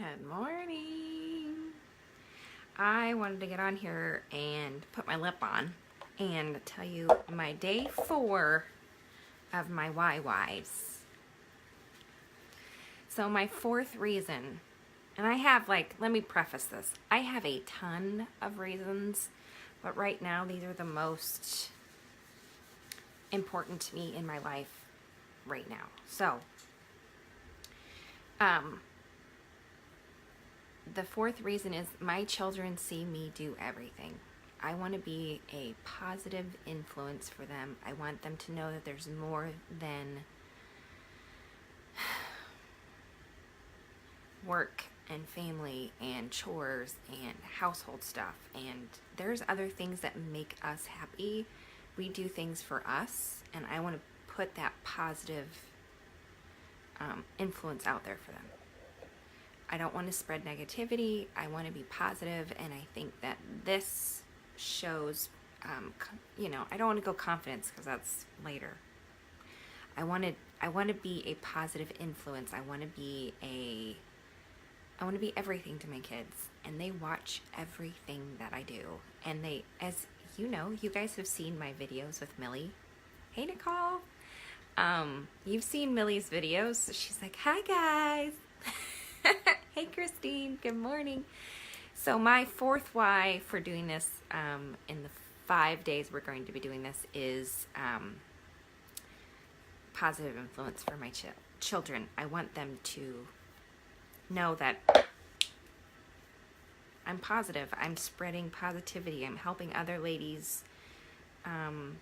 Good morning. I wanted to get on here and put my lip on and tell you my day 4 of my YYs. So my 4th reason, and I have let me preface this. I have a ton of reasons, but right now these are the most important to me in my life right now. So, the 4th reason is my children see me do everything. I want to be a positive influence for them. I want them to know that there's more than work and family and chores and household stuff. And there's other things that make us happy. We do things for us, and I want to put that positive influence out there for them. I don't want to spread negativity. I want to be positive, and I think that this shows, I don't want to go confidence because that's later. I want to be a positive influence. I want to be everything to my kids, and they watch everything that I do. And they, as you know, you guys have seen my videos with Millie. Hey, Nicole. You've seen Millie's videos. She's like, hi, guys. Hey, Christine. Good morning. So my 4th why for doing this in the 5 days we're going to be doing this is positive influence for my children. I want them to know that I'm positive. I'm spreading positivity. I'm helping other ladies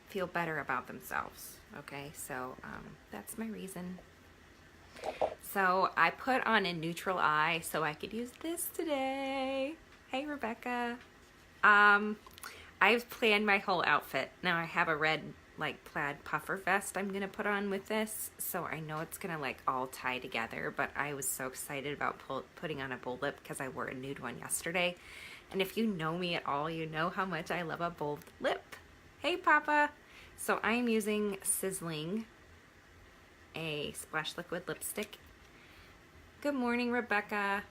feel better about themselves. Okay, so that's my reason. So I put on a neutral eye so I could use this today. Hey, Rebecca. I've planned my whole outfit. Now I have a red plaid puffer vest I'm gonna put on with this, so I know it's gonna all tie together, but I was so excited about putting on a bold lip because I wore a nude one yesterday. And if you know me at all, you know how much I love a bold lip. Hey, Papa. So I'm using Sizzling, a Splash Liquid lipstick. Good morning, Rebecca.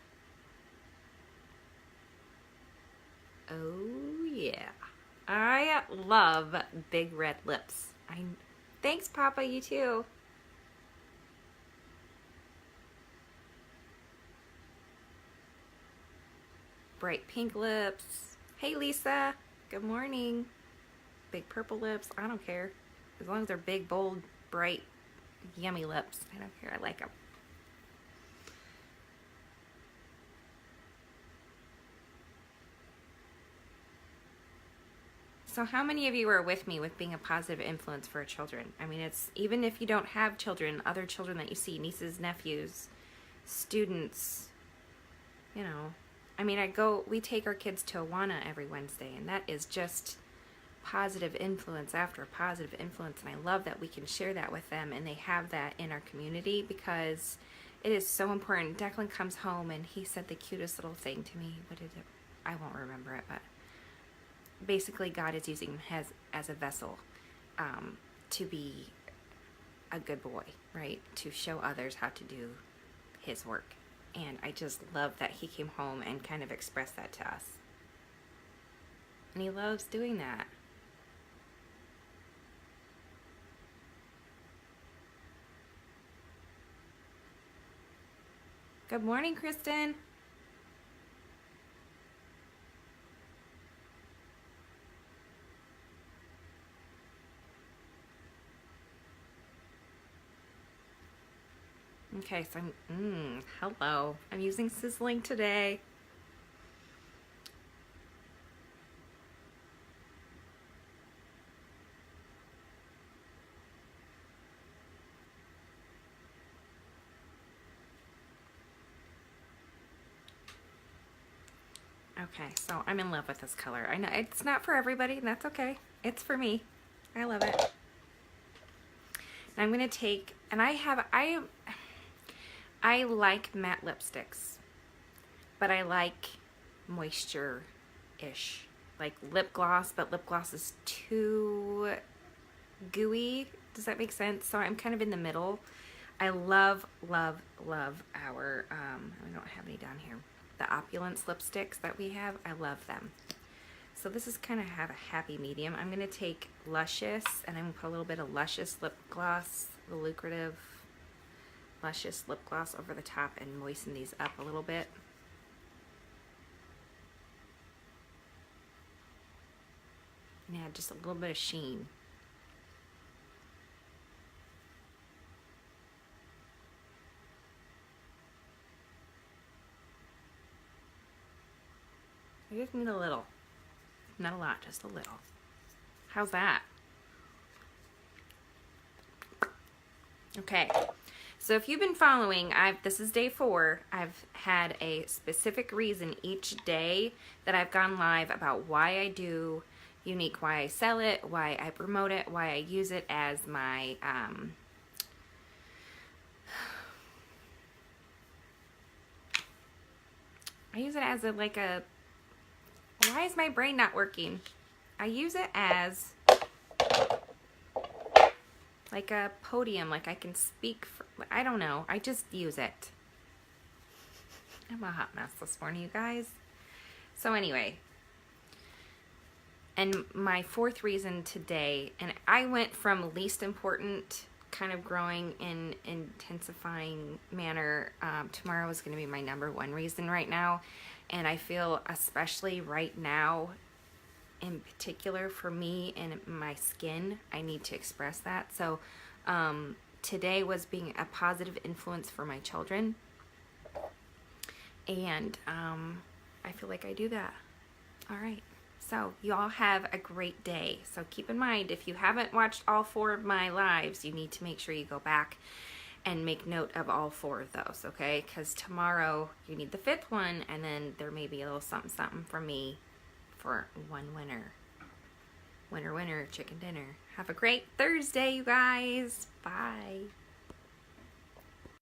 Oh yeah, I love big red lips. Thanks, Papa. You too. Bright pink lips. Hey, Lisa. Good morning. Big purple lips. I don't care, as long as they're big, bold, bright, yummy lips. I don't care. I like them. So how many of you are with me with being a positive influence for children? I mean, it's even if you don't have children, other children that you see, nieces, nephews, students, I mean, we take our kids to Awana every Wednesday, and that is just positive influence after positive influence. And I love that we can share that with them, and they have that in our community because it is so important. Declan comes home and he said the cutest little thing to me. What is it? I won't remember it, but basically God is using him as a vessel to be a good boy, right? To show others how to do his work. And I just love that he came home and kind of expressed that to us. And he loves doing that. Good morning, Kristen. Okay, so hello. I'm using Sizzling today. Okay, so I'm in love with this color. I know it's not for everybody, and that's okay. It's for me. I love it. Now I'm gonna take, and I like matte lipsticks, but I like moisture-ish, like lip gloss, but lip gloss is too gooey. Does that make sense? So I'm kind of in the middle. I love, love, love our, I don't have any down here, the Opulence lipsticks that we have. I love them. So this is kind of have a happy medium. I'm going to take Luscious, and I'm going to put a little bit of Luscious lip gloss, the lucrative Luscious lip gloss over the top, and moisten these up a little bit. And add just a little bit of sheen. I just need a little. Not a lot, just a little. How's that? Okay, so if you've been following, this is day 4. I've had a specific reason each day that I've gone live about why I do Younique, why I sell it, why I promote it, why I use it as my I use it as a why is my brain not working? I use it as like a podium, like I can speak for, I don't know, I just use it. I'm a hot mess this morning, you guys. So anyway, and my 4th reason today, and I went from least important, kind of growing in intensifying manner. Tomorrow is going to be my number 1 reason right now, and I feel especially right now, in particular for me and my skin, I need to express that. So today was being a positive influence for my children, and I feel like I do that. All right, so you all have a great day. So keep in mind, if you haven't watched all 4 of my lives, you need to make sure you go back and make note of all 4 of those, okay? Because tomorrow you need the 5th one, and then there may be a little something something from me for one winner. Winner, winner, chicken dinner. Have a great Thursday, you guys. Bye.